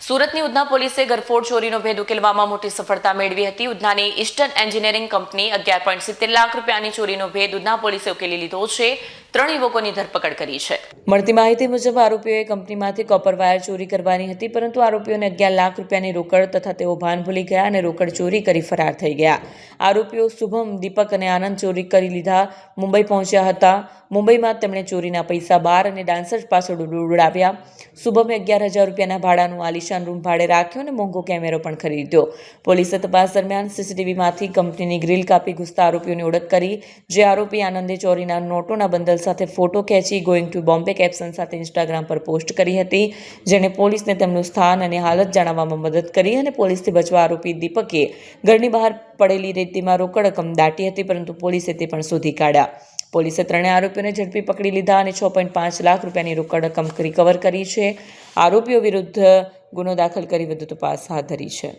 સુરતની ઉધના પોલીસે ઘરફોડ ચોરીનો ભેદ ઉકેલવામાં મોટી સફળતા મેળવી હતી. ઉધનાની ઈસ્ટર્ન એન્જિનિયરિંગ કંપની 11.70 લાખ રૂપિયાની ચોરીનો ભેદ ઉધના પોલીસે ઉકેલી લીધો છે. 3 યુવકોની ધરપકડ કરી છે. મળતી માહિતી મુજબ આરોપીઓએ કંપનીમાંથી કોપર વાયર ચોરી કરવાની હતી, પરંતુ આરોપીઓને 11 લાખ રૂપિયાની રોકડ તથા તેઓ ભાન ભૂલી ગયા અને રોકડ ચોરી કરી ફરાર થઈ ગયા. આરોપીઓ શુભમ, દીપક અને આનંદ ચોરી કરી લીધા મુંબઈ પહોંચ્યા હતા. મુંબઈમાં તેમણે ચોરીના પૈસા બાર અને ડાન્સર્સ પાછળ ઉડાવ્યા. શુભમે 11,000 રૂપિયાના ભાડાનું આલિશાન રૂમ ભાડે રાખ્યો અને મોંઘો કેમેરો પણ ખરીદ્યો. પોલીસે તપાસ દરમિયાન સીસીટીવીમાંથી કંપનીની ગ્રીલ કાપી ઘૂસતા આરોપીઓની ઓળખ કરી. જે આરોપી આનંદે ચોરીના નોટોના બંડલ સાથે ફોટો ખેંચી ગોઈંગ ટુ બોમ્બે કેપ્શન સાથે ઇન્સ્ટાગ્રામ પર પોસ્ટ કરી હતી, જેણે પોલીસને તેમનું સ્થાન અને હાલત જાણવામાં મદદ કરી. અને પોલીસથી બચવા આરોપી દીપકે ઘરની બહાર પડેલી રેતીમાં રોકડ રકમ દાટી હતી, પરંતુ પોલીસે તે પણ શોધી કાઢ્યા. પોલીસે 3 આરોપીઓને ઝડપી પકડી લીધા અને 6.5 લાખ રૂપિયાની રોકડ રકમ રિકવર કરી છે. આરોપીઓ વિરુદ્ધ ગુનો દાખલ કરી વધુ તપાસ હાથ ધરી છે.